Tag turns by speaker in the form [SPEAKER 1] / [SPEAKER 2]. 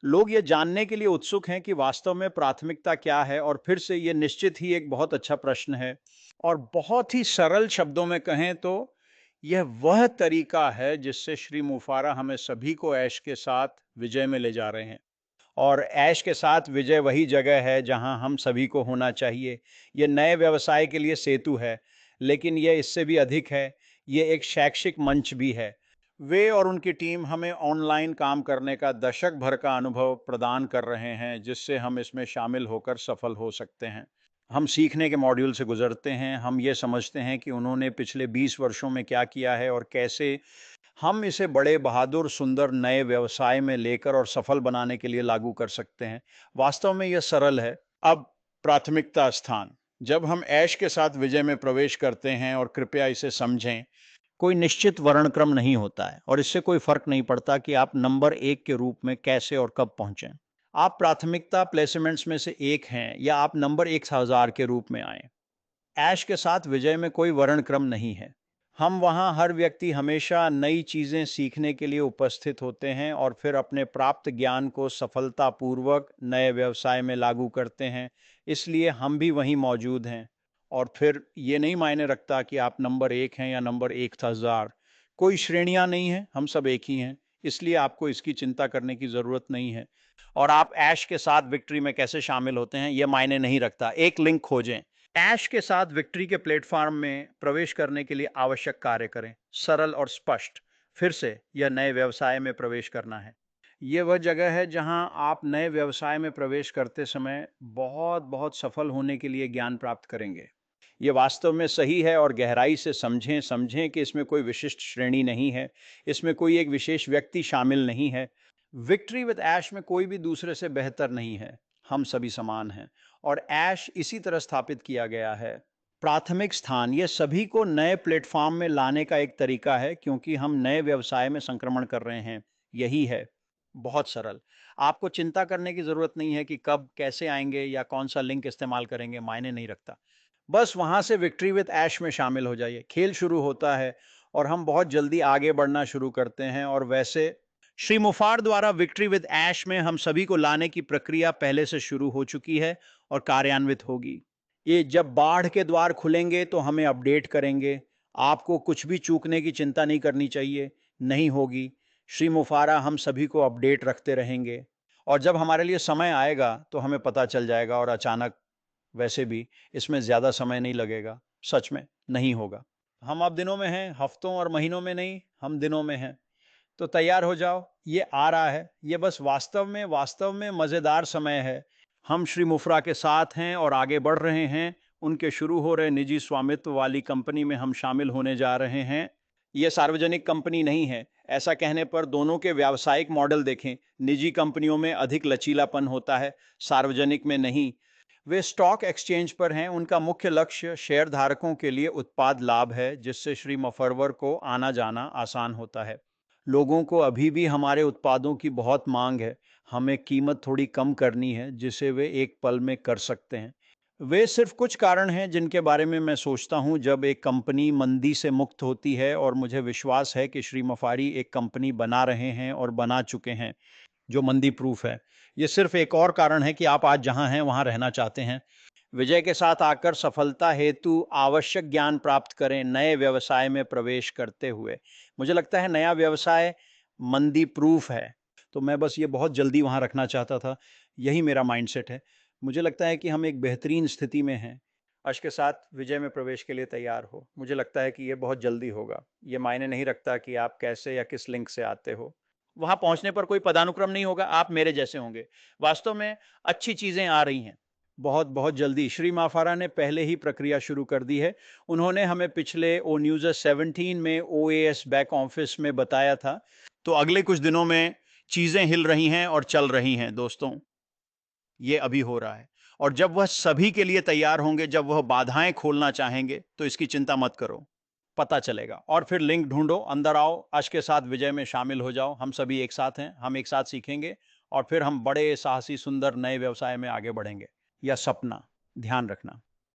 [SPEAKER 1] लोग ये जानने के लिए उत्सुक हैं कि वास्तव में प्राथमिकता क्या है, और फिर से ये निश्चित ही एक बहुत अच्छा प्रश्न है। और बहुत ही सरल शब्दों में कहें तो यह वह तरीका है जिससे श्री मुफारा हमें सभी को ऐश के साथ विजय में ले जा रहे हैं। और ऐश के साथ विजय वही जगह है जहां हम सभी को होना चाहिए। ये नए व्यवसाय के लिए सेतु है, लेकिन यह इससे भी अधिक है। ये एक शैक्षिक मंच भी है। वे और उनकी टीम हमें ऑनलाइन काम करने का दशक भर का अनुभव प्रदान कर रहे हैं, जिससे हम इसमें शामिल होकर सफल हो सकते हैं। हम सीखने के मॉड्यूल से गुजरते हैं, हम ये समझते हैं कि उन्होंने पिछले 20 वर्षों में क्या किया है और कैसे हम इसे बड़े बहादुर सुंदर नए व्यवसाय में लेकर और सफल बनाने के लिए लागू कर सकते हैं। वास्तव में यह सरल है। अब प्राथमिकता स्थान। जब हम ऐश के साथ विजय में प्रवेश करते हैं, और कृपया इसे समझें, कोई निश्चित वर्णक्रम नहीं होता है और इससे कोई फर्क नहीं पड़ता कि आप नंबर एक के रूप में कैसे और कब पहुंचें। आप प्राथमिकता प्लेसमेंट्स में से एक हैं या आप नंबर 1000 के रूप में आए, ऐश के साथ विजय में कोई वर्णक्रम नहीं है। हम वहाँ हर व्यक्ति हमेशा नई चीज़ें सीखने के लिए उपस्थित होते हैं और फिर अपने प्राप्त ज्ञान को सफलतापूर्वक नए व्यवसाय में लागू करते हैं। इसलिए हम भी वहीं मौजूद हैं। और फिर ये नहीं मायने रखता कि आप नंबर एक हैं या नंबर 1000। कोई श्रेणियां नहीं है, हम सब एक ही हैं। इसलिए आपको इसकी चिंता करने की ज़रूरत नहीं है। और आप ऐश के साथ विक्ट्री में कैसे शामिल होते हैं, यह मायने नहीं रखता। एक लिंक खोजें। ऐश के साथ विक्ट्री के प्लेटफॉर्म में प्रवेश करने के लिए आवश्यक कार्य करें। सरल और स्पष्ट। फिर से यह नए व्यवसाय में प्रवेश करना है। यह वह जगह है जहां आप नए व्यवसाय में प्रवेश करते समय बहुत बहुत सफल होने के लिए ज्ञान प्राप्त करेंगे। ये वास्तव में सही है, और गहराई से समझें समझें कि इसमें कोई विशिष्ट श्रेणी नहीं है। इसमें कोई एक विशेष व्यक्ति शामिल नहीं है। विक्ट्री विद ऐश में कोई भी दूसरे से बेहतर नहीं है। हम सभी समान हैं, और ऐश इसी तरह स्थापित किया गया है। प्राथमिक स्थान ये सभी को नए प्लेटफॉर्म में लाने का एक तरीका है, क्योंकि हम नए व्यवसाय में संक्रमण कर रहे हैं। यही है। बहुत सरल। आपको चिंता करने की जरूरत नहीं है कि कब कैसे आएंगे या कौन सा लिंक इस्तेमाल करेंगे, मायने नहीं रखता। बस वहां से विक्ट्री विद ऐश में शामिल हो जाइए। खेल शुरू होता है और हम बहुत जल्दी आगे बढ़ना शुरू करते हैं। और वैसे श्री मुफार द्वारा विक्ट्री विद ऐश में हम सभी को लाने की प्रक्रिया पहले से शुरू हो चुकी है और कार्यान्वित होगी। ये जब बाढ़ के द्वार खुलेंगे तो हमें अपडेट करेंगे। आपको कुछ भी चूकने की चिंता नहीं करनी चाहिए, नहीं होगी। श्री मुफारा हम सभी को अपडेट रखते रहेंगे, और जब हमारे लिए समय आएगा तो हमें पता चल जाएगा। और अचानक, वैसे भी इसमें ज़्यादा समय नहीं लगेगा। सच में नहीं होगा। हम अब दिनों में हैं, हफ्तों और महीनों में नहीं, हम दिनों में हैं। तो तैयार हो जाओ, ये आ रहा है। ये बस वास्तव में मज़ेदार समय है। हम श्री मुफ्रा के साथ हैं और आगे बढ़ रहे हैं। उनके शुरू हो रहे निजी स्वामित्व वाली कंपनी में हम शामिल होने जा रहे हैं। ये सार्वजनिक कंपनी नहीं है। ऐसा कहने पर दोनों के व्यावसायिक मॉडल देखें। निजी कंपनियों में अधिक लचीलापन होता है, सार्वजनिक में नहीं। वे स्टॉक एक्सचेंज पर हैं। उनका मुख्य लक्ष्य शेयर धारकों के लिए उत्पाद लाभ है, जिससे श्री मफरवर को आना जाना आसान होता है। लोगों को अभी भी हमारे उत्पादों की बहुत मांग है। हमें कीमत थोड़ी कम करनी है, जिसे वे एक पल में कर सकते हैं। वे सिर्फ कुछ कारण हैं जिनके बारे में मैं सोचता हूं जब एक कंपनी मंदी से मुक्त होती है, और मुझे विश्वास है कि श्री मफारी एक कंपनी बना रहे हैं और बना चुके हैं जो मंदी प्रूफ है। ये सिर्फ एक और कारण है कि आप आज जहां हैं वहां रहना चाहते हैं। विजय के साथ आकर सफलता हेतु आवश्यक ज्ञान प्राप्त करें नए व्यवसाय में प्रवेश करते हुए। मुझे लगता है नया व्यवसाय मंदी प्रूफ है। तो मैं बस ये बहुत जल्दी वहां रखना चाहता था। यही मेरा माइंडसेट है। मुझे लगता है कि हम एक बेहतरीन स्थिति में हैं। अश के साथ विजय में प्रवेश के लिए तैयार हो। मुझे लगता है कि ये बहुत जल्दी होगा। ये मायने नहीं रखता कि आप कैसे या किस लिंक से आते हो। वहां पहुंचने पर कोई पदानुक्रम नहीं होगा, आप मेरे जैसे होंगे। वास्तव में अच्छी चीजें आ रही हैं बहुत बहुत जल्दी। श्री माफारा ने पहले ही प्रक्रिया शुरू कर दी है। उन्होंने हमें पिछले ओ न्यूज़ 17 में ओएएस बैक ऑफिस में बताया था। तो अगले कुछ दिनों में चीजें हिल रही हैं और चल रही हैं दोस्तों। ये अभी हो रहा है। और जब वह सभी के लिए तैयार होंगे, जब वह बाधाएं खोलना चाहेंगे, तो इसकी चिंता मत करो, पता चलेगा। और फिर लिंक ढूंढो, अंदर आओ, अश के साथ विजय में शामिल हो जाओ। हम सभी एक साथ हैं, हम एक साथ सीखेंगे, और फिर हम बड़े साहसी सुंदर नए व्यवसाय में आगे बढ़ेंगे। या सपना, ध्यान रखना।